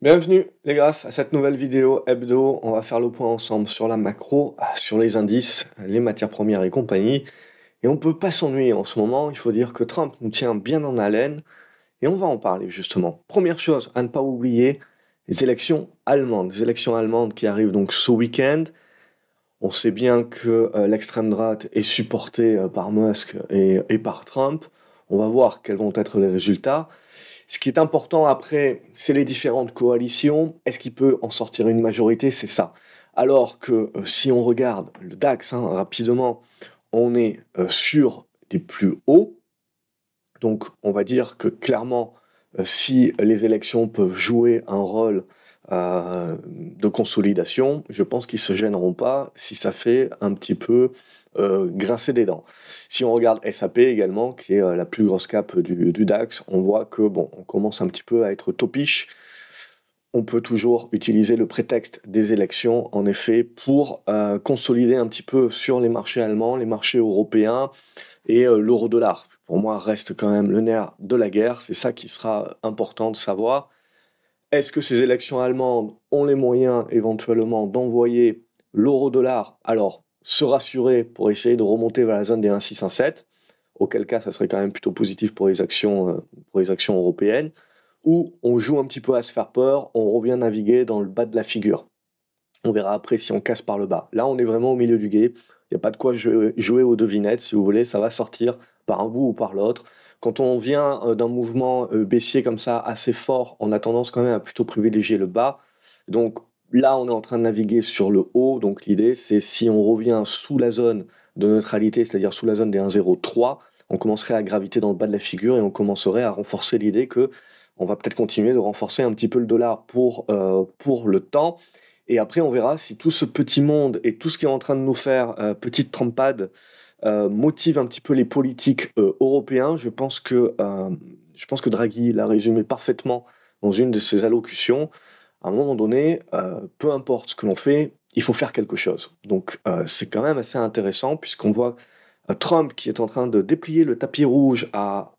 Bienvenue les graphes à cette nouvelle vidéo hebdo. On va faire le point ensemble sur la macro, sur les indices, les matières premières et compagnie. Et on peut pas s'ennuyer en ce moment. Il faut dire que Trump nous tient bien en haleine et on va en parler justement. Première chose à ne pas oublier, les élections allemandes. Les élections allemandes qui arrivent donc ce week-end. On sait bien que l'extrême droite est supportée par Musk et par Trump. On va voir quels vont être les résultats. Ce qui est important après, c'est les différentes coalitions. Est-ce qu'il peut en sortir une majorité? C'est ça. Alors que si on regarde le DAX rapidement, on est sur des plus hauts. Donc on va dire que clairement, si les élections peuvent jouer un rôle de consolidation, je pense qu'ils ne se gêneront pas si ça fait un petit peu grincer des dents. Si on regarde SAP également, qui est la plus grosse cap du DAX, on voit que bon, on commence un petit peu à être topiche. On peut toujours utiliser le prétexte des élections, en effet, pour consolider un petit peu sur les marchés allemands, les marchés européens et l'euro-dollar. Pour moi, reste quand même le nerf de la guerre. C'est ça qui sera important de savoir. Est-ce que ces élections allemandes ont les moyens éventuellement d'envoyer l'euro-dollar, alors se rassurer pour essayer de remonter vers la zone des 1,617, auquel cas ça serait quand même plutôt positif pour les actions européennes, ou on joue un petit peu à se faire peur, on revient naviguer dans le bas de la figure. On verra après si on casse par le bas. Là, on est vraiment au milieu du gué. Il n'y a pas de quoi jouer aux devinettes, si vous voulez, ça va sortir par un bout ou par l'autre. Quand on vient d'un mouvement baissier comme ça, assez fort, on a tendance quand même à plutôt privilégier le bas. Donc là, on est en train de naviguer sur le haut. Donc l'idée, c'est si on revient sous la zone de neutralité, c'est-à-dire sous la zone des 1,03, on commencerait à graviter dans le bas de la figure et on commencerait à renforcer l'idée que on va peut-être continuer de renforcer un petit peu le dollar pour le temps. Et après, on verra si tout ce petit monde et tout ce qui est en train de nous faire petite trampade motive un petit peu les politiques européens. Je pense que Draghi l'a résumé parfaitement dans une de ses allocutions. À un moment donné, peu importe ce que l'on fait, il faut faire quelque chose. Donc c'est quand même assez intéressant puisqu'on voit Trump qui est en train de déplier le tapis rouge à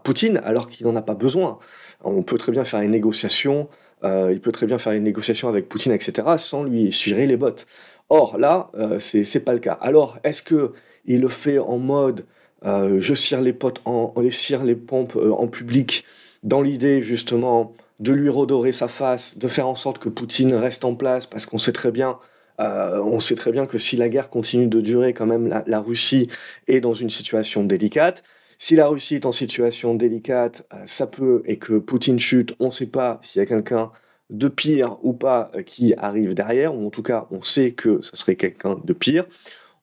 Poutine alors qu'il n'en a pas besoin. On peut très bien faire une négociation, il peut très bien faire une négociation avec Poutine, etc., sans lui cirer les bottes. Or là, c'est pas le cas. Alors, est-ce que il le fait en mode je cire les potes les cire les pompes en public, dans l'idée justement de lui redorer sa face, de faire en sorte que Poutine reste en place, parce qu'on sait très bien que si la guerre continue de durer, quand même, la Russie est dans une situation délicate. Si la Russie est en situation délicate, ça peut, et que Poutine chute, on ne sait pas s'il y a quelqu'un de pire ou pas qui arrive derrière, ou en tout cas, on sait que ce serait quelqu'un de pire.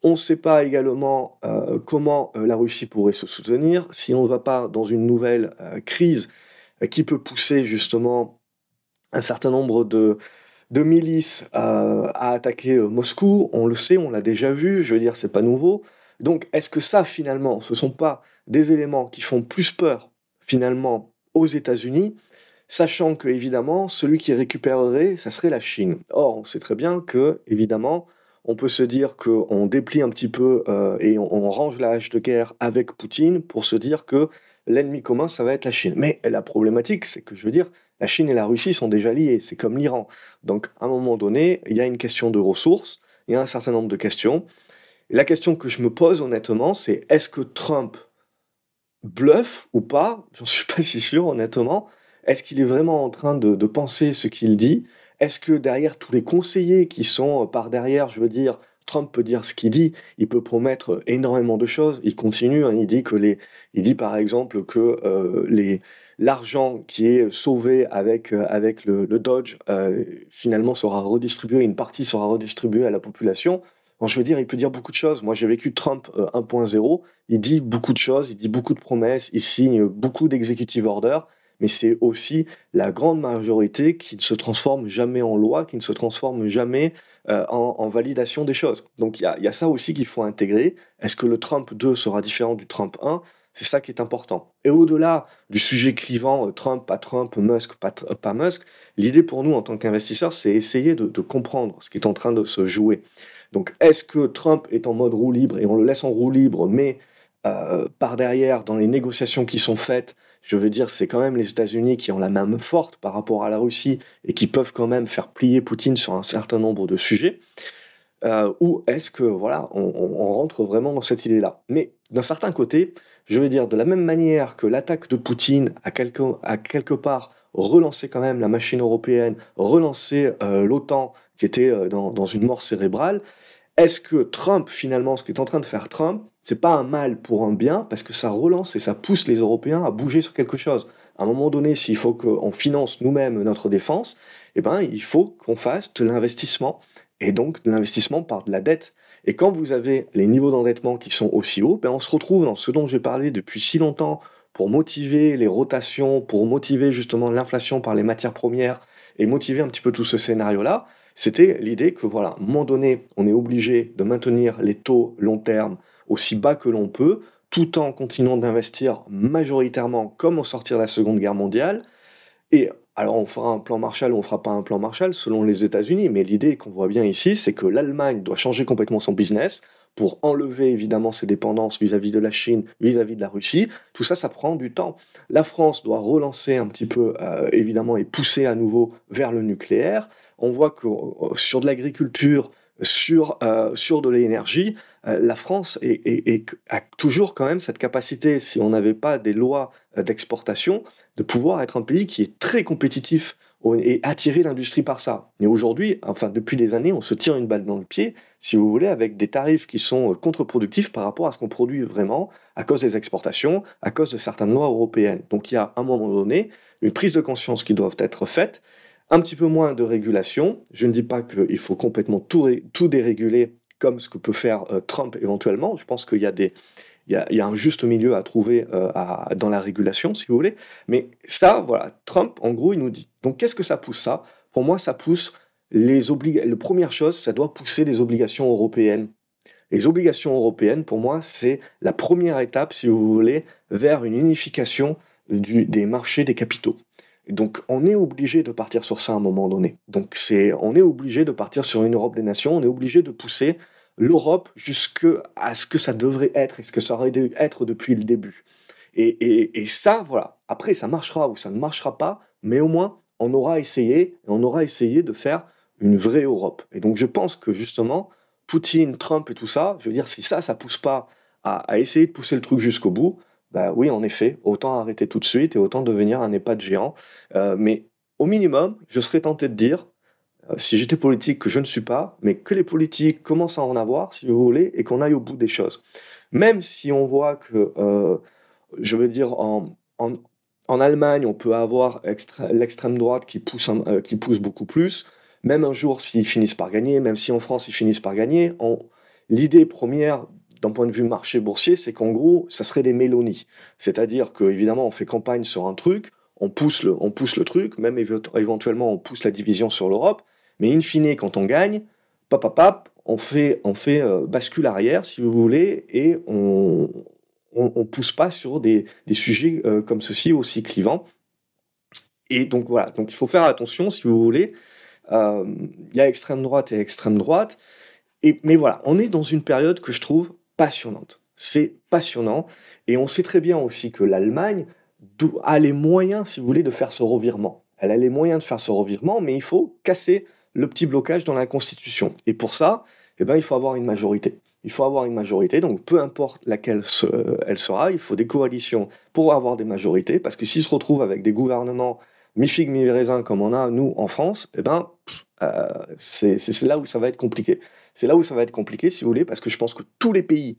On ne sait pas également comment la Russie pourrait se soutenir, si on ne va pas dans une nouvelle crise qui peut pousser justement un certain nombre de milices à attaquer Moscou. On le sait, on l'a déjà vu, je veux dire, c'est pas nouveau. Donc, est-ce que ça, finalement, ce ne sont pas des éléments qui font plus peur, finalement, aux États-Unis, sachant que, évidemment, celui qui récupérerait, ça serait la Chine. Or, on sait très bien que, évidemment, on peut se dire qu'on déplie un petit peu et on range la hache de guerre avec Poutine pour se dire que l'ennemi commun, ça va être la Chine. Mais la problématique, c'est que, je veux dire, la Chine et la Russie sont déjà liées, c'est comme l'Iran. Donc, à un moment donné, il y a une question de ressources, il y a un certain nombre de questions. Et la question que je me pose honnêtement, c'est est-ce que Trump bluffe ou pas? J'en suis pas si sûr honnêtement. Est-ce qu'il est vraiment en train de penser ce qu'il dit? Est-ce que derrière tous les conseillers qui sont par derrière, je veux dire, Trump peut dire ce qu'il dit, il peut promettre énormément de choses, il continue, il dit par exemple que l'argent qui est sauvé avec le Dodge finalement sera redistribué, une partie sera redistribuée à la population. Bon, je veux dire, il peut dire beaucoup de choses. Moi, j'ai vécu Trump 1.0. Il dit beaucoup de choses, il dit beaucoup de promesses, il signe beaucoup d'executive orders, mais c'est aussi la grande majorité qui ne se transforme jamais en loi, qui ne se transforme jamais en validation des choses. Donc il y a ça aussi qu'il faut intégrer. Est-ce que le Trump 2 sera différent du Trump 1? C'est ça qui est important. Et au-delà du sujet clivant, Trump, Musk, pas Musk, l'idée pour nous en tant qu'investisseurs, c'est essayer de comprendre ce qui est en train de se jouer. Donc est-ce que Trump est en mode roue libre et on le laisse en roue libre, mais par derrière, dans les négociations qui sont faites, Je veux dire, c'est quand même les États-Unis qui ont la main forte par rapport à la Russie et qui peuvent quand même faire plier Poutine sur un certain nombre de sujets. Ou est-ce que voilà, on rentre vraiment dans cette idée-là? Mais d'un certain côté, je veux dire, de la même manière que l'attaque de Poutine a quelque part relancé quand même la machine européenne, relancé l'OTAN qui était dans une mort cérébrale, est-ce que Trump, finalement, ce qu'est en train de faire Trump, c'est pas un mal pour un bien, parce que ça relance et ça pousse les Européens à bouger sur quelque chose. À un moment donné, s'il faut qu'on finance nous-mêmes notre défense, eh ben, il faut qu'on fasse de l'investissement, et donc de l'investissement par de la dette. Et quand vous avez les niveaux d'endettement qui sont aussi hauts, ben, on se retrouve dans ce dont j'ai parlé depuis si longtemps, pour motiver les rotations, pour motiver justement l'inflation par les matières premières, et motiver un petit peu tout ce scénario-là. C'était l'idée que, voilà, à un moment donné, on est obligé de maintenir les taux long terme aussi bas que l'on peut, tout en continuant d'investir majoritairement comme au sortir de la Seconde Guerre mondiale. Et alors, on fera un plan Marshall ou on fera pas un plan Marshall selon les États-Unis, mais l'idée qu'on voit bien ici, c'est que l'Allemagne doit changer complètement son business pour enlever évidemment ses dépendances vis-à-vis de la Chine, vis-à-vis de la Russie. Tout ça, ça prend du temps. La France doit relancer un petit peu, évidemment, et pousser à nouveau vers le nucléaire. On voit que sur de l'agriculture, sur de l'énergie, la France a toujours quand même cette capacité, si on n'avait pas des lois d'exportation, de pouvoir être un pays qui est très compétitif et attirer l'industrie par ça. Et aujourd'hui, enfin depuis des années, on se tire une balle dans le pied, si vous voulez, avec des tarifs qui sont contre-productifs par rapport à ce qu'on produit vraiment, à cause des exportations, à cause de certaines lois européennes. Donc il y a à un moment donné une prise de conscience qui doit être faite, un petit peu moins de régulation. Je ne dis pas qu'il faut complètement tout déréguler comme ce que peut faire Trump éventuellement. Je pense qu'il y a il y a un juste milieu à trouver dans la régulation, si vous voulez. Mais ça, voilà, Trump, en gros, il nous dit. Donc, qu'est-ce que ça pousse ça? Pour moi, ça pousse la première chose, ça doit pousser les obligations européennes. Les obligations européennes, pour moi, c'est la première étape, si vous voulez, vers une unification des marchés des capitaux. Et donc, on est obligé de partir sur ça à un moment donné. Donc, on est obligé de partir sur une Europe des nations, on est obligé de pousser l'Europe jusqu'à ce que ça devrait être et ce que ça aurait dû être depuis le début. Et ça, voilà. Après, ça marchera ou ça ne marchera pas, mais au moins, on aura essayé, et on aura essayé de faire une vraie Europe. Et donc, je pense que justement, Poutine, Trump et tout ça, je veux dire, si ça pousse pas à essayer de pousser le truc jusqu'au bout, bah oui, en effet, autant arrêter tout de suite et autant devenir un EHPAD géant. Mais au minimum, je serais tenté de dire, si j'étais politique, que je ne suis pas, mais que les politiques commencent à en avoir, si vous voulez, et qu'on aille au bout des choses. Même si on voit que, je veux dire, en Allemagne, on peut avoir l'extrême droite qui pousse beaucoup plus, même un jour s'ils finissent par gagner, même si en France ils finissent par gagner, l'idée première d'un point de vue marché boursier, c'est qu'en gros, ça serait des mélonies. C'est-à-dire qu'évidemment, on fait campagne sur un truc, on pousse le truc, même éventuellement on pousse la division sur l'Europe, mais in fine, quand on gagne, on fait bascule arrière, si vous voulez, et on pousse pas sur des sujets comme ceci aussi clivants. Et donc voilà, donc il faut faire attention, si vous voulez. Il y a extrême droite et extrême droite. Mais voilà, on est dans une période que je trouve passionnante. C'est passionnant. Et on sait très bien aussi que l'Allemagne a les moyens, si vous voulez, de faire ce revirement. Elle a les moyens de faire ce revirement, mais il faut casser le petit blocage dans la Constitution. Et pour ça, eh ben, il faut avoir une majorité. Il faut avoir une majorité, donc peu importe laquelle elle sera, il faut des coalitions pour avoir des majorités, parce que s'ils se retrouvent avec des gouvernements mi-figue, mi-raisin comme on a, nous, en France, eh ben, c'est là où ça va être compliqué. C'est là où ça va être compliqué, si vous voulez, parce que je pense que tous les pays,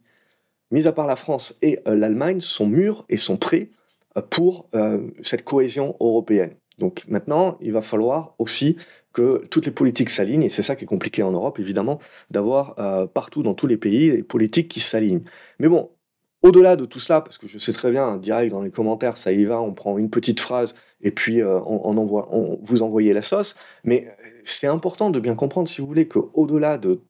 mis à part la France et l'Allemagne, sont mûrs et sont prêts pour cette cohésion européenne. Donc maintenant, il va falloir aussi que toutes les politiques s'alignent, et c'est ça qui est compliqué en Europe, évidemment, d'avoir partout dans tous les pays des politiques qui s'alignent. Mais bon, au-delà de tout cela, parce que je sais très bien, direct dans les commentaires, ça y va, on prend une petite phrase et puis vous envoyez la sauce, mais c'est important de bien comprendre, si vous voulez, qu'au-delà de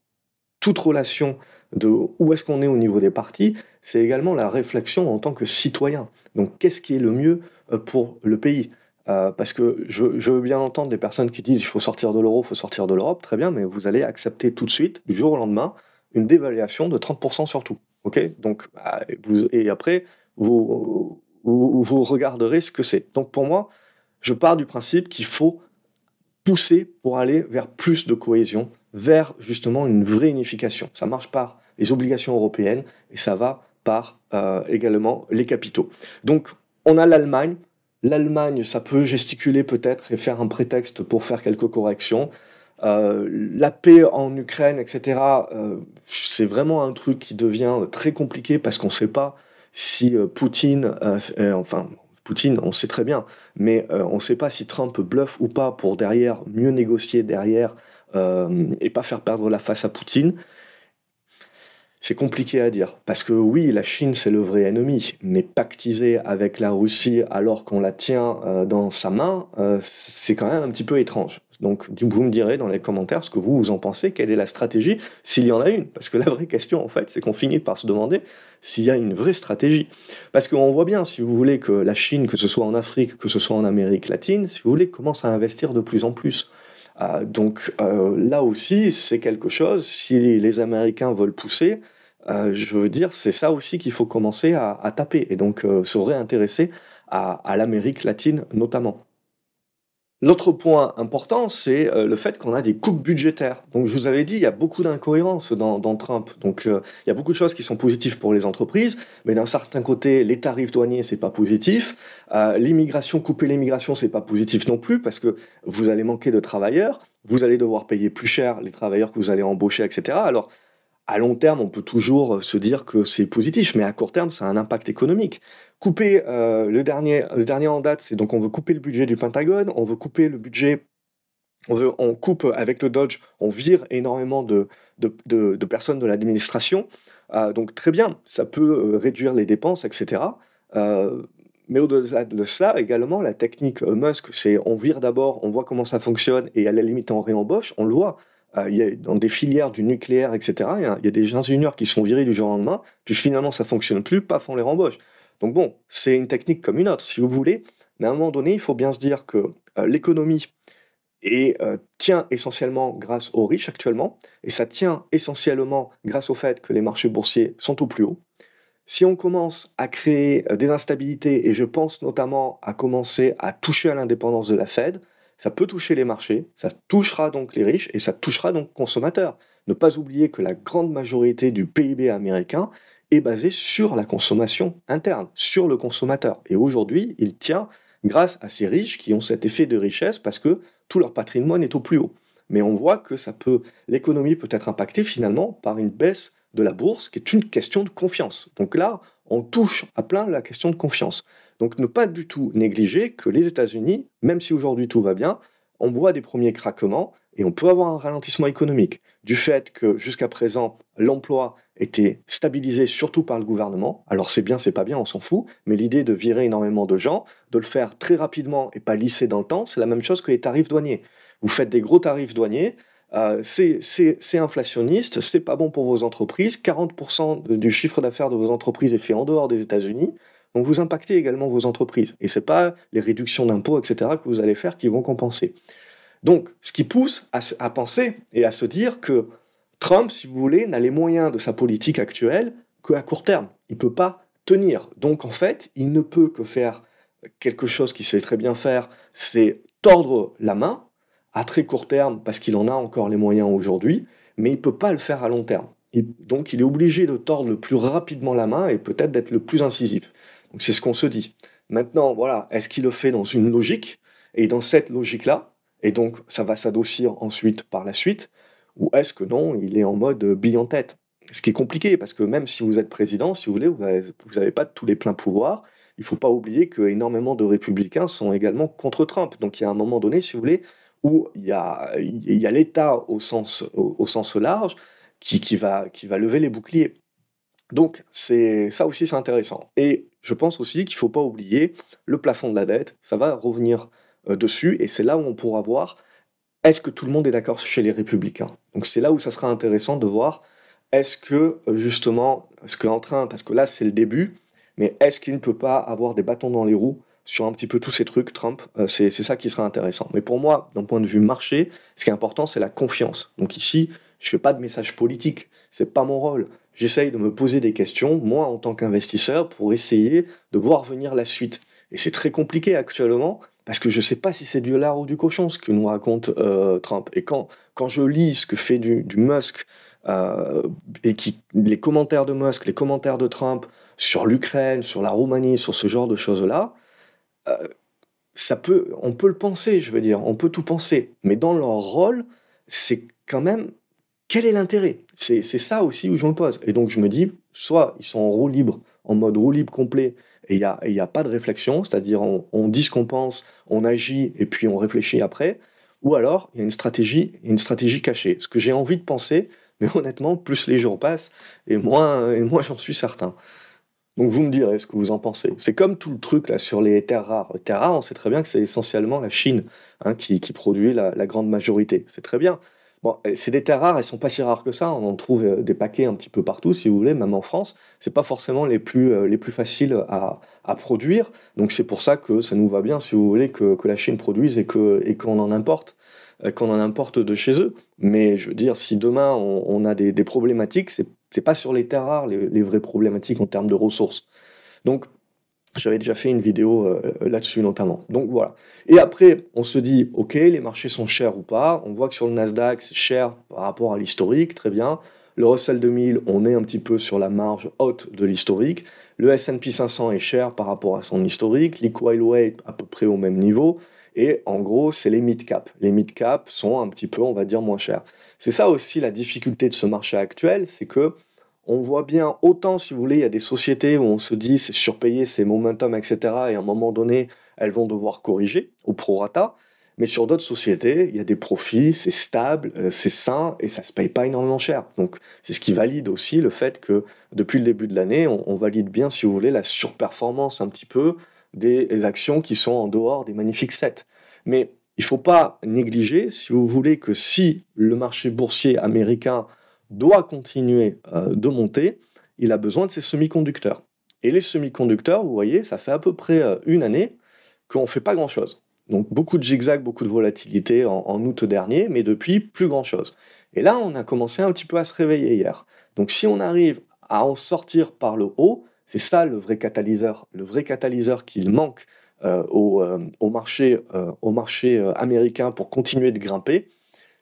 toute relation de où est-ce qu'on est au niveau des partis, c'est également la réflexion en tant que citoyen. Donc, qu'est-ce qui est le mieux pour le pays? Parce que je veux bien entendre des personnes qui disent il faut sortir de l'euro, il faut sortir de l'Europe, très bien, mais vous allez accepter tout de suite, du jour au lendemain, une dévaluation de 30% sur tout. Ok? Donc, et après, vous regarderez ce que c'est. Donc pour moi, je pars du principe qu'il faut pousser pour aller vers plus de cohésion, vers justement une vraie unification. Ça marche par les obligations européennes et ça va par également les capitaux. Donc on a l'Allemagne. L'Allemagne, ça peut gesticuler peut-être et faire un prétexte pour faire quelques corrections. La paix en Ukraine, etc., c'est vraiment un truc qui devient très compliqué parce qu'on ne sait pas si Poutine, enfin Poutine, on sait très bien, mais on ne sait pas si Trump bluffe ou pas pour derrière mieux négocier derrière et pas faire perdre la face à Poutine. C'est compliqué à dire, parce que oui, la Chine, c'est le vrai ennemi, mais pactiser avec la Russie alors qu'on la tient dans sa main, c'est quand même un petit peu étrange. Donc, vous me direz dans les commentaires ce que vous en pensez, quelle est la stratégie, s'il y en a une. Parce que la vraie question, en fait, c'est qu'on finit par se demander s'il y a une vraie stratégie. Parce qu'on voit bien, si vous voulez, que la Chine, que ce soit en Afrique, que ce soit en Amérique latine, si vous voulez, commence à investir de plus en plus. Donc là aussi, c'est quelque chose, si les Américains veulent pousser, je veux dire, c'est ça aussi qu'il faut commencer à taper, et donc se réintéresser à l'Amérique latine notamment. L'autre point important, c'est le fait qu'on a des coupes budgétaires. Donc je vous avais dit, il y a beaucoup d'incohérences dans Trump. Donc il y a beaucoup de choses qui sont positives pour les entreprises, mais d'un certain côté, les tarifs douaniers, c'est pas positif. L'immigration, couper l'immigration, c'est pas positif non plus, parce que vous allez manquer de travailleurs, vous allez devoir payer plus cher les travailleurs que vous allez embaucher, etc. Alors, à long terme, on peut toujours se dire que c'est positif, mais à court terme, ça a un impact économique. Couper le dernier en date, c'est donc on veut couper le budget du Pentagone, on veut couper le budget, on coupe avec le Dodge, on vire énormément de personnes de l'administration. Donc très bien, ça peut réduire les dépenses, etc. Mais au-delà de ça, également, la technique Musk, c'est on vire d'abord, on voit comment ça fonctionne, et à la limite on réembauche, on le voit. Il y a, dans des filières du nucléaire, etc., il y a des ingénieurs qui sont virés du jour au lendemain, puis finalement ça fonctionne plus, paf, on les rembauche. Donc bon, c'est une technique comme une autre, si vous voulez, mais à un moment donné, il faut bien se dire que l'économie tient essentiellement grâce aux riches actuellement, et ça tient essentiellement grâce au fait que les marchés boursiers sont au plus haut. Si on commence à créer des instabilités, et je pense notamment à commencer à toucher à l'indépendance de la Fed, ça peut toucher les marchés, ça touchera donc les riches et ça touchera donc les consommateurs. Ne pas oublier que la grande majorité du PIB américain est basée sur la consommation interne, sur le consommateur. Et aujourd'hui, il tient grâce à ces riches qui ont cet effet de richesse parce que tout leur patrimoine est au plus haut. Mais on voit que l'économie peut être impactée finalement par une baisse de la bourse qui est une question de confiance. Donc là, on touche à plein la question de confiance. Donc ne pas du tout négliger que les États-Unis, même si aujourd'hui tout va bien, on voit des premiers craquements et on peut avoir un ralentissement économique du fait que jusqu'à présent l'emploi était stabilisé surtout par le gouvernement. Alors c'est bien, c'est pas bien, on s'en fout, mais l'idée de virer énormément de gens, de le faire très rapidement et pas lisser dans le temps, c'est la même chose que les tarifs douaniers. Vous faites des gros tarifs douaniers, c'est inflationniste, c'est pas bon pour vos entreprises, 40% du chiffre d'affaires de vos entreprises est fait en dehors des États-Unis, donc vous impactez également vos entreprises. Et c'est pas les réductions d'impôts, etc., que vous allez faire qui vont compenser. Donc, ce qui pousse à penser et à se dire que Trump, si vous voulez, n'a les moyens de sa politique actuelle qu'à court terme. Il ne peut pas tenir. Donc, en fait, il ne peut que faire quelque chose qu'il sait très bien faire, c'est tordre la main à très court terme, parce qu'il en a encore les moyens aujourd'hui, mais il ne peut pas le faire à long terme. Donc, il est obligé de tordre le plus rapidement la main et peut-être d'être le plus incisif. Donc, c'est ce qu'on se dit. Maintenant, voilà, est-ce qu'il le fait dans une logique? Et dans cette logique-là, et donc, ça va s'adoucir ensuite par la suite, ou est-ce que non, il est en mode bille en tête? Ce qui est compliqué, parce que même si vous êtes président, si vous voulez, vous n'avez pas tous les pleins pouvoirs. Il ne faut pas oublier qu'énormément de républicains sont également contre Trump. Donc il y a un moment donné, si vous voulez, où il y a l'État au sens large qui va lever les boucliers. Donc ça aussi, c'est intéressant. Et je pense aussi qu'il ne faut pas oublier le plafond de la dette. Ça va revenir dessus, et c'est là où on pourra voir est-ce que tout le monde est d'accord chez les républicains. Donc c'est là où ça sera intéressant de voir est-ce que justement, parce que là c'est le début, mais est-ce qu'il ne peut pas avoir des bâtons dans les roues sur un petit peu tous ces trucs, Trump? C'est ça qui sera intéressant. Mais pour moi, d'un point de vue marché, ce qui est important, c'est la confiance. Donc ici, Je fais pas de message politique, c'est pas mon rôle. J'essaye de me poser des questions, moi en tant qu'investisseur, pour essayer de voir venir la suite. Et c'est très compliqué actuellement, parce que je sais pas si c'est du lard ou du cochon ce que nous raconte Trump. Et quand je lis ce que fait du Musk, euh, les commentaires de Musk, les commentaires de Trump sur l'Ukraine, sur la Roumanie, sur ce genre de choses-là, euh, on peut le penser, je veux dire, on peut tout penser. Mais dans leur rôle, c'est quand même, quel est l'intérêt? C'est ça aussi où je me pose. Et donc je me dis, soit ils sont en roue libre, en mode roue libre complet, et il y a pas de réflexion, c'est-à-dire on dit ce qu'on pense, on agit, et puis on réfléchit après, ou alors il y a une stratégie cachée. Ce que j'ai envie de penser, mais honnêtement, plus les jours passent, et moins j'en suis certain. Donc vous me direz ce que vous en pensez. C'est comme tout le truc là sur les terres rares. Les terres rares, on sait très bien que c'est essentiellement la Chine hein, qui produit la grande majorité. C'est très bien. Bon, c'est des terres rares, elles sont pas si rares que ça. On en trouve des paquets un petit peu partout, si vous voulez, même en France. C'est pas forcément les plus faciles à produire. Donc c'est pour ça que ça nous va bien, si vous voulez, que la Chine produise et qu'on en importe de chez eux. Mais je veux dire, si demain on a des problématiques, c'est pas sur les terres rares les vraies problématiques en termes de ressources. Donc, j'avais déjà fait une vidéo là-dessus notamment. Donc voilà. Et après, on se dit, ok, les marchés sont chers ou pas. On voit que sur le Nasdaq, c'est cher par rapport à l'historique, très bien. Le Russell 2000, on est un petit peu sur la marge haute de l'historique. Le S&P 500 est cher par rapport à son historique. L'Equal Weight à peu près au même niveau. Et en gros, c'est les mid-cap. Les mid-cap sont un petit peu, on va dire, moins chers. C'est ça aussi la difficulté de ce marché actuel, c'est que on voit bien, autant si vous voulez, il y a des sociétés où on se dit c'est surpayé, c'est momentum, etc. Et à un moment donné, elles vont devoir corriger au prorata. Mais sur d'autres sociétés, il y a des profits, c'est stable, c'est sain et ça se paye pas énormément cher. Donc c'est ce qui valide aussi le fait que depuis le début de l'année, on valide bien, si vous voulez, la surperformance un petit peu des actions qui sont en dehors des magnifiques 7. Mais il faut pas négliger, si vous voulez, que si le marché boursier américain doit continuer de monter, il a besoin de ces semi-conducteurs. Et les semi-conducteurs, vous voyez, ça fait à peu près une année qu'on ne fait pas grand-chose. Donc beaucoup de zigzags, beaucoup de volatilité en août dernier, mais depuis, plus grand-chose. Et là, on a commencé un petit peu à se réveiller hier. Donc si on arrive à en sortir par le haut, c'est ça le vrai catalyseur. Le vrai catalyseur qu'il manque au marché américain pour continuer de grimper,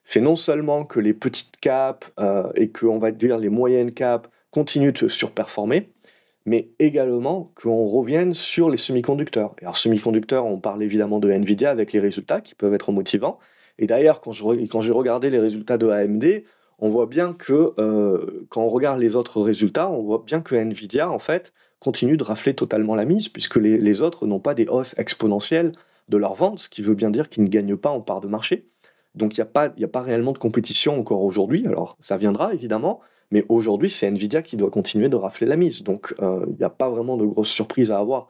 c'est non seulement que les petites caps et que, on va dire, les moyennes caps continuent de surperformer, mais également qu'on revienne sur les semi-conducteurs. Et alors, semi-conducteurs, on parle évidemment de Nvidia avec les résultats qui peuvent être motivants. Et d'ailleurs, quand j'ai regardé les résultats de AMD, on voit bien que, quand on regarde les autres résultats, on voit bien que Nvidia, en fait, continue de rafler totalement la mise, puisque les autres n'ont pas des hausses exponentielles de leurs ventes, ce qui veut bien dire qu'ils ne gagnent pas en part de marché. Donc il y a pas réellement de compétition encore aujourd'hui. Alors ça viendra évidemment, mais aujourd'hui c'est Nvidia qui doit continuer de rafler la mise. Donc il n'y a pas vraiment de grosses surprises à avoir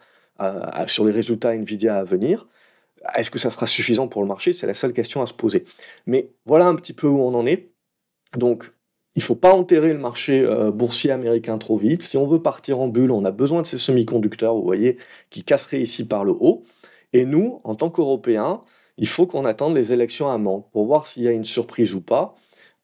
sur les résultats Nvidia à venir. Est-ce que ça sera suffisant pour le marché? C'est la seule question à se poser. Mais voilà un petit peu où on en est. Donc il ne faut pas enterrer le marché boursier américain trop vite. Si on veut partir en bulle, on a besoin de ces semi-conducteurs, vous voyez, qui casseraient ici par le haut. Et nous, en tant qu'Européens, il faut qu'on attende les élections allemandes pour voir s'il y a une surprise ou pas,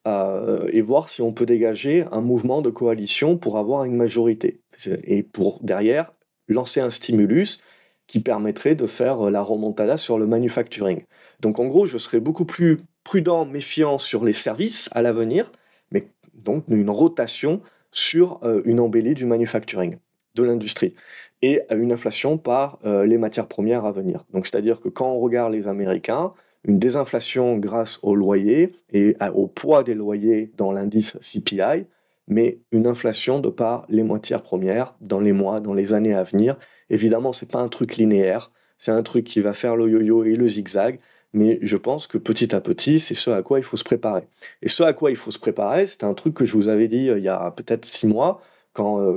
et voir si on peut dégager un mouvement de coalition pour avoir une majorité. Et pour, derrière, lancer un stimulus qui permettrait de faire la remontada sur le manufacturing. Donc en gros, je serais beaucoup plus prudent, méfiant sur les services à l'avenir, mais donc une rotation sur une embellie du manufacturing, de l'industrie, et une inflation par les matières premières à venir. Donc c'est-à-dire que quand on regarde les Américains, une désinflation grâce aux loyers et au poids des loyers dans l'indice CPI, mais une inflation de par les matières premières dans les mois, dans les années à venir. Évidemment, c'est pas un truc linéaire, c'est un truc qui va faire le yo-yo et le zigzag, mais je pense que petit à petit, c'est ce à quoi il faut se préparer. Et ce à quoi il faut se préparer, c'est un truc que je vous avais dit il y a peut-être 6 mois, quand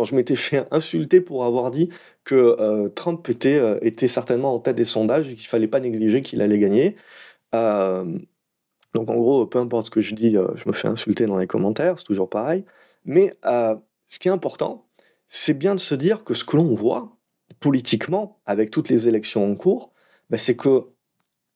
je m'étais fait insulter pour avoir dit que Trump était certainement en tête des sondages et qu'il fallait pas négliger qu'il allait gagner. Euh, donc en gros, peu importe ce que je dis, je me fais insulter dans les commentaires, c'est toujours pareil. Mais ce qui est important, c'est bien de se dire que ce que l'on voit politiquement, avec toutes les élections en cours, bah, c'est que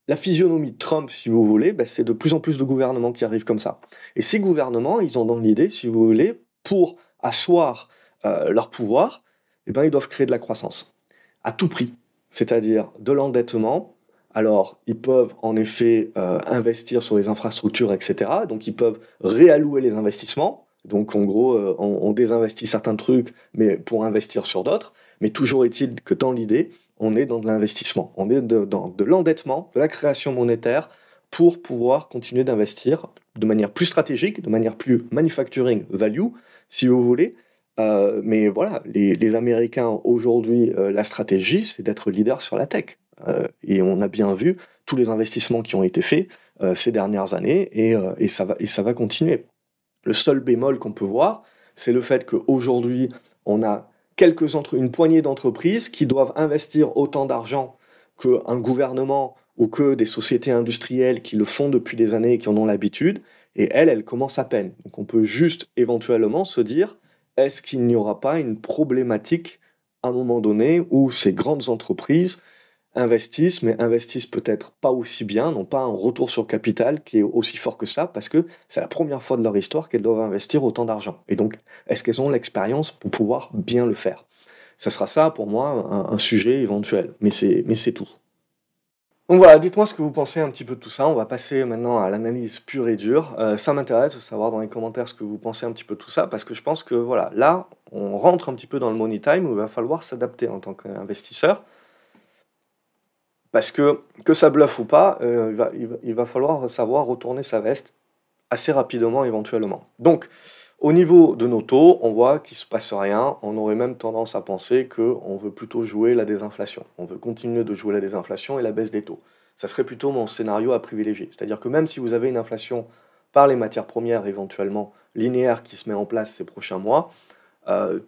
la physionomie de Trump, si vous voulez, bah, c'est de plus en plus de gouvernements qui arrivent comme ça. Et ces gouvernements, ils ont dans l'idée, si vous voulez, pour asseoir leur pouvoir, eh ben, ils doivent créer de la croissance, à tout prix, c'est-à-dire de l'endettement. Alors, ils peuvent en effet investir sur les infrastructures, etc. Donc, ils peuvent réallouer les investissements. Donc, en gros, on désinvestit certains trucs, mais pour investir sur d'autres. Mais toujours est-il que dans l'idée, on est dans de l'investissement. On est dans de l'endettement, de la création monétaire pour pouvoir continuer d'investir de manière plus stratégique, de manière plus manufacturing value, si vous voulez. Mais voilà, les Américains aujourd'hui, la stratégie, c'est d'être leader sur la tech. Et on a bien vu tous les investissements qui ont été faits ces dernières années et ça va continuer. Le seul bémol qu'on peut voir, c'est le fait qu'aujourd'hui, on a une poignée d'entreprises qui doivent investir autant d'argent qu'un gouvernement ou que des sociétés industrielles qui le font depuis des années et qui en ont l'habitude, et elles commencent à peine. Donc on peut juste éventuellement se dire, est-ce qu'il n'y aura pas une problématique à un moment donné où ces grandes entreprises investissent, mais investissent peut-être pas aussi bien, n'ont pas un retour sur capital qui est aussi fort que ça, parce que c'est la première fois de leur histoire qu'elles doivent investir autant d'argent. Et donc, est-ce qu'elles ont l'expérience pour pouvoir bien le faire? Ça sera ça, pour moi, un sujet éventuel, mais c'est tout. Donc voilà, dites-moi ce que vous pensez un petit peu de tout ça. On va passer maintenant à l'analyse pure et dure. Ça m'intéresse de savoir dans les commentaires ce que vous pensez un petit peu de tout ça, parce que je pense que voilà, là, on rentre un petit peu dans le money time où il va falloir s'adapter en tant qu'investisseur. Parce que ça bluffe ou pas, il va falloir savoir retourner sa veste assez rapidement éventuellement. Donc, au niveau de nos taux, on voit qu'il ne se passe rien. On aurait même tendance à penser qu'on veut plutôt jouer la désinflation. On veut continuer de jouer la désinflation et la baisse des taux. Ça serait plutôt mon scénario à privilégier. C'est-à-dire que même si vous avez une inflation par les matières premières éventuellement linéaire qui se met en place ces prochains mois,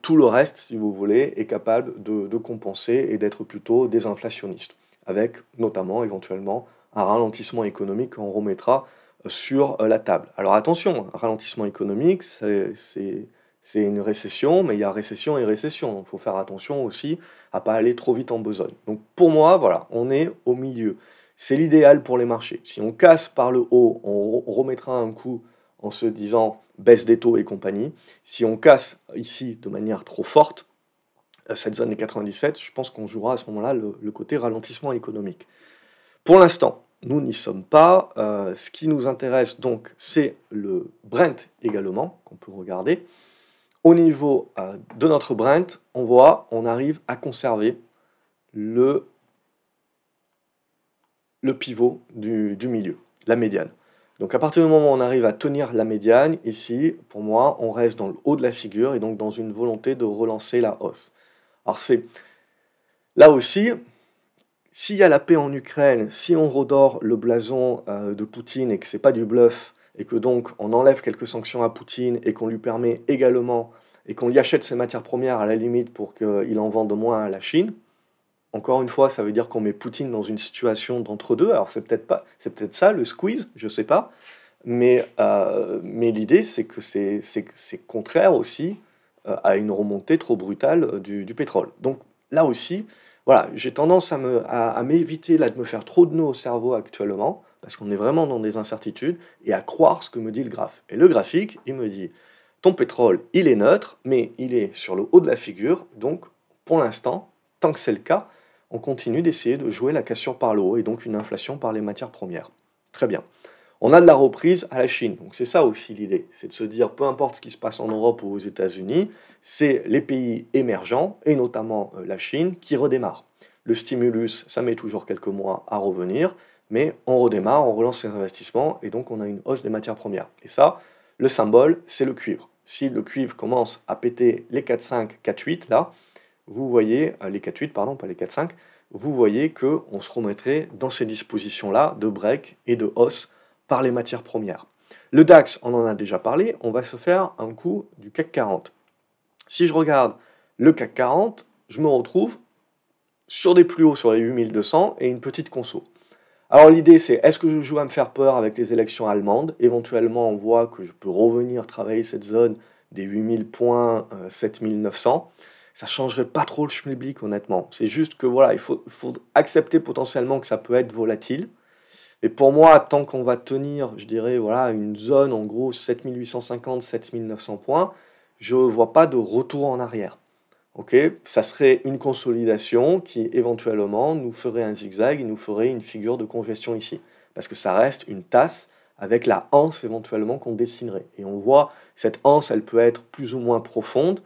tout le reste, si vous voulez, est capable de compenser et d'être plutôt désinflationniste, avec notamment éventuellement un ralentissement économique qu'on remettra sur la table. Alors attention, un ralentissement économique, c'est une récession, mais il y a récession et récession. Donc il faut faire attention aussi à ne pas aller trop vite en besogne. Donc pour moi, voilà, on est au milieu. C'est l'idéal pour les marchés. Si on casse par le haut, on remettra un coup en se disant baisse des taux et compagnie. Si on casse ici de manière trop forte, cette zone des 97, je pense qu'on jouera à ce moment-là le côté ralentissement économique. Pour l'instant, nous n'y sommes pas. Ce qui nous intéresse donc, c'est le Brent également, qu'on peut regarder. Au niveau de notre Brent, on voit, on arrive à conserver le pivot du milieu, la médiane. Donc à partir du moment où on arrive à tenir la médiane, ici, pour moi, on reste dans le haut de la figure et donc dans une volonté de relancer la hausse. Alors c'est là aussi, s'il y a la paix en Ukraine, si on redore le blason de Poutine et que c'est pas du bluff et que donc on enlève quelques sanctions à Poutine et qu'on lui permet également et qu'on lui achète ses matières premières à la limite pour qu'il en vende moins à la Chine, encore une fois, ça veut dire qu'on met Poutine dans une situation d'entre-deux. Alors c'est peut-être ça le squeeze, je sais pas, mais l'idée c'est que c'est contraire aussi à une remontée trop brutale du pétrole. Donc là aussi, voilà, j'ai tendance à m'éviter là de me faire trop de nœuds au cerveau actuellement, parce qu'on est vraiment dans des incertitudes, et à croire ce que me dit le graphe. Et le graphique, il me dit, ton pétrole, il est neutre, mais il est sur le haut de la figure, donc pour l'instant, tant que c'est le cas, on continue d'essayer de jouer la cassure par le haut, et donc une inflation par les matières premières. Très bien. On a de la reprise à la Chine, donc c'est ça aussi l'idée, c'est de se dire, peu importe ce qui se passe en Europe ou aux États-Unis, c'est les pays émergents, et notamment la Chine, qui redémarrent. Le stimulus, ça met toujours quelques mois à revenir, mais on redémarre, on relance les investissements, et donc on a une hausse des matières premières. Et ça, le symbole, c'est le cuivre. Si le cuivre commence à péter les 4,5, 4,8, là, vous voyez, les 4,8, pardon, pas les 4,5, vous voyez qu'on se remettrait dans ces dispositions-là de break et de hausse par les matières premières. Le DAX, on en a déjà parlé, on va se faire un coup du CAC 40. Si je regarde le CAC 40, je me retrouve sur des plus hauts sur les 8200 et une petite conso. Alors l'idée c'est, est-ce que je joue à me faire peur avec les élections allemandes? Éventuellement on voit que je peux revenir travailler cette zone des 8000 points, 7900. Ça ne changerait pas trop le schmilblick honnêtement. C'est juste que voilà, il faut accepter potentiellement que ça peut être volatile. Et pour moi, tant qu'on va tenir, je dirais, voilà, une zone en gros 7850, 7900 points, je ne vois pas de retour en arrière. Ok, ça serait une consolidation qui éventuellement nous ferait un zigzag et nous ferait une figure de congestion ici. Parce que ça reste une tasse avec la anse éventuellement qu'on dessinerait. Et on voit, cette anse, elle peut être plus ou moins profonde.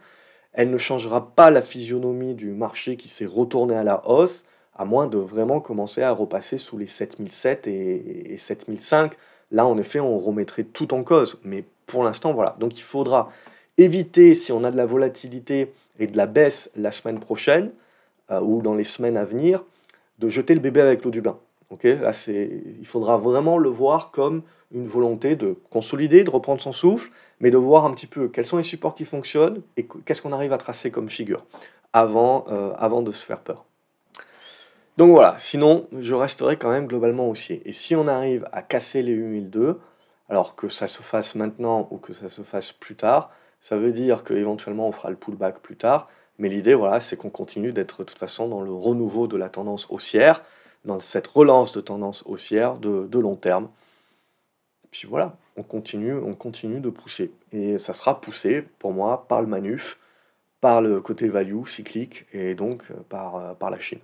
Elle ne changera pas la physionomie du marché qui s'est retourné à la hausse, à moins de vraiment commencer à repasser sous les 7007 et 7005. Là, en effet, on remettrait tout en cause. Mais pour l'instant, voilà. Donc il faudra éviter, si on a de la volatilité et de la baisse la semaine prochaine, ou dans les semaines à venir, de jeter le bébé avec l'eau du bain. Okay, là, il faudra vraiment le voir comme une volonté de consolider, de reprendre son souffle, mais de voir un petit peu quels sont les supports qui fonctionnent et qu'est-ce qu'on arrive à tracer comme figure avant de se faire peur. Donc voilà, sinon je resterai quand même globalement haussier. Et si on arrive à casser les 8002, alors que ça se fasse maintenant ou que ça se fasse plus tard, ça veut dire qu'éventuellement on fera le pullback plus tard. Mais l'idée, voilà, c'est qu'on continue d'être de toute façon dans le renouveau de la tendance haussière, dans cette relance de tendance haussière de long terme. Puis voilà, on continue de pousser. Et ça sera poussé, pour moi, par le manuf, par le côté value cyclique et donc par la Chine.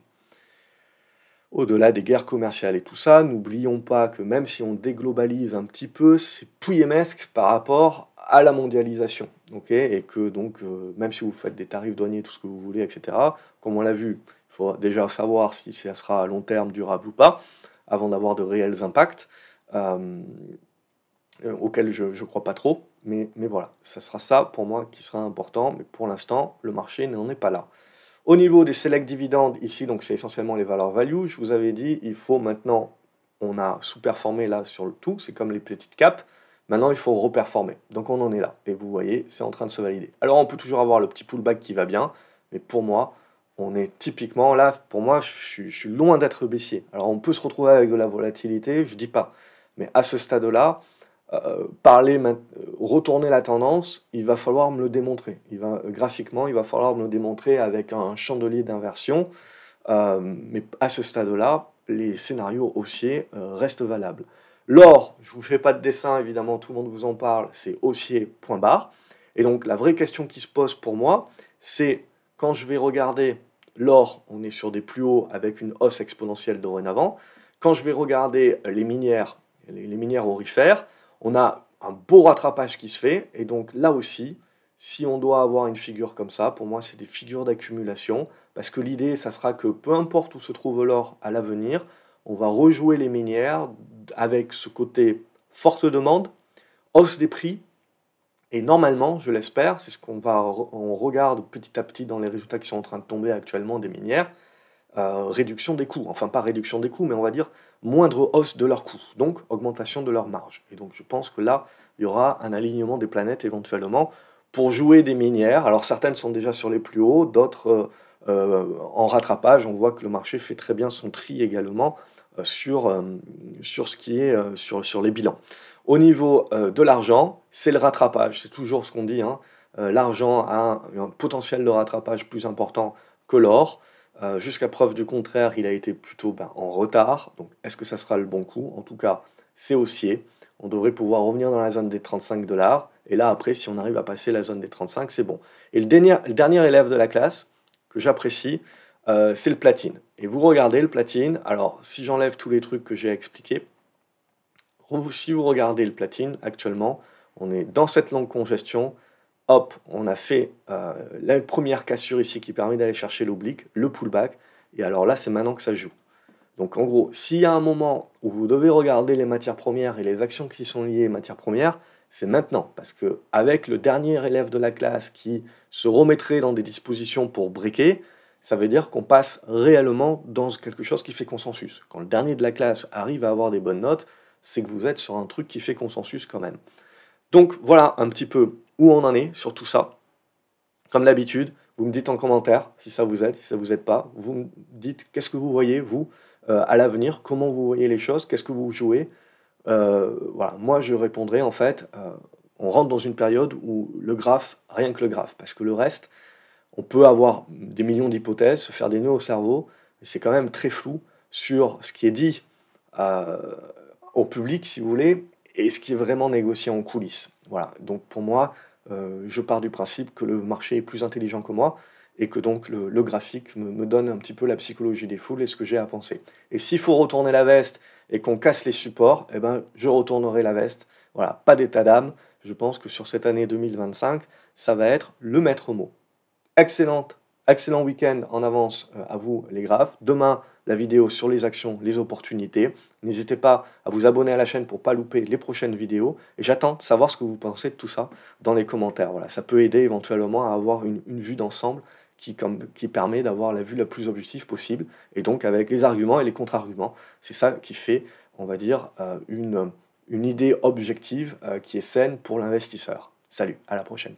Au-delà des guerres commerciales et tout ça, n'oublions pas que même si on déglobalise un petit peu, c'est pouillemesque par rapport à la mondialisation. Okay, et que donc, même si vous faites des tarifs douaniers, tout ce que vous voulez, etc., comme on l'a vu, il faut déjà savoir si ça sera à long terme durable ou pas, avant d'avoir de réels impacts, auxquels je ne crois pas trop. Mais voilà, ça sera ça pour moi qui sera important. Mais pour l'instant, le marché n'en est pas là. Au niveau des select dividendes, ici, donc c'est essentiellement les valeurs value. Je vous avais dit, il faut maintenant, on a sous-performé là sur le tout, c'est comme les petites caps. Maintenant, il faut reperformer. Donc on en est là. Et vous voyez, c'est en train de se valider. Alors on peut toujours avoir le petit pullback qui va bien, mais pour moi, on est typiquement là, pour moi, je suis loin d'être baissier. Alors on peut se retrouver avec de la volatilité, je dis pas. Mais à ce stade-là, retourner la tendance, il va falloir me le démontrer. Graphiquement, il va falloir me le démontrer avec un chandelier d'inversion. Mais à ce stade-là, les scénarios haussiers restent valables. L'or, je ne vous fais pas de dessin, évidemment, tout le monde vous en parle, c'est haussier, point barre. Et donc la vraie question qui se pose pour moi, c'est quand je vais regarder l'or, on est sur des plus hauts avec une hausse exponentielle dorénavant. Quand je vais regarder les minières aurifères, on a un beau rattrapage qui se fait, et donc là aussi, si on doit avoir une figure comme ça, pour moi c'est des figures d'accumulation, parce que l'idée, ça sera que peu importe où se trouve l'or à l'avenir, on va rejouer les minières avec ce côté forte demande, hausse des prix, et normalement, je l'espère, c'est ce on regarde petit à petit dans les résultats qui sont en train de tomber actuellement des minières, réduction des coûts, enfin pas réduction des coûts, mais on va dire moindre hausse de leurs coûts, donc augmentation de leur marge. Et donc je pense que là, il y aura un alignement des planètes éventuellement pour jouer des minières. Alors certaines sont déjà sur les plus hauts, d'autres en rattrapage. On voit que le marché fait très bien son tri également sur ce qui est sur les bilans. Au niveau de l'argent, c'est le rattrapage, c'est toujours ce qu'on dit, hein. L'argent a un potentiel de rattrapage plus important que l'or. Jusqu'à preuve du contraire, il a été plutôt en retard. Donc, est-ce que ça sera le bon coup? En tout cas, c'est haussier. On devrait pouvoir revenir dans la zone des 35 dollars. Et là, après, si on arrive à passer la zone des 35, c'est bon. Et le dernier élève de la classe, que j'apprécie, c'est le platine. Et vous regardez le platine. Alors, si j'enlève tous les trucs que j'ai expliqués, si vous regardez le platine, actuellement, on est dans cette longue congestion. Hop, on a fait la première cassure ici qui permet d'aller chercher l'oblique, le pullback. Et alors là, c'est maintenant que ça joue. Donc en gros, s'il y a un moment où vous devez regarder les matières premières et les actions qui sont liées aux matières premières, c'est maintenant. Parce que avec le dernier élève de la classe qui se remettrait dans des dispositions pour briquer, ça veut dire qu'on passe réellement dans quelque chose qui fait consensus. Quand le dernier de la classe arrive à avoir des bonnes notes, c'est que vous êtes sur un truc qui fait consensus quand même. Donc voilà un petit peu où on en est sur tout ça. Comme d'habitude, vous me dites en commentaire si ça vous aide, si ça vous aide pas. Vous me dites qu'est-ce que vous voyez, vous, à l'avenir, comment vous voyez les choses, qu'est-ce que vous jouez. Voilà, moi je répondrai en fait, on rentre dans une période où le graphe, rien que le graphe, parce que le reste, on peut avoir des millions d'hypothèses, se faire des nœuds au cerveau, mais c'est quand même très flou sur ce qui est dit au public, si vous voulez, et ce qui est vraiment négocié en coulisses. Voilà, donc pour moi, je pars du principe que le marché est plus intelligent que moi et que donc le graphique me donne un petit peu la psychologie des foules et ce que j'ai à penser. Et s'il faut retourner la veste et qu'on casse les supports, eh ben, je retournerai la veste. Voilà, pas d'état d'âme. Je pense que sur cette année 2025, ça va être le maître mot. Excellente, excellent week-end en avance à vous les graphes. Demain, la vidéo sur les actions, les opportunités. N'hésitez pas à vous abonner à la chaîne pour ne pas louper les prochaines vidéos. Et j'attends de savoir ce que vous pensez de tout ça dans les commentaires. Voilà, ça peut aider éventuellement à avoir une vue d'ensemble qui permet d'avoir la vue la plus objective possible. Et donc avec les arguments et les contre-arguments. C'est ça qui fait, on va dire, une idée objective qui est saine pour l'investisseur. Salut, à la prochaine.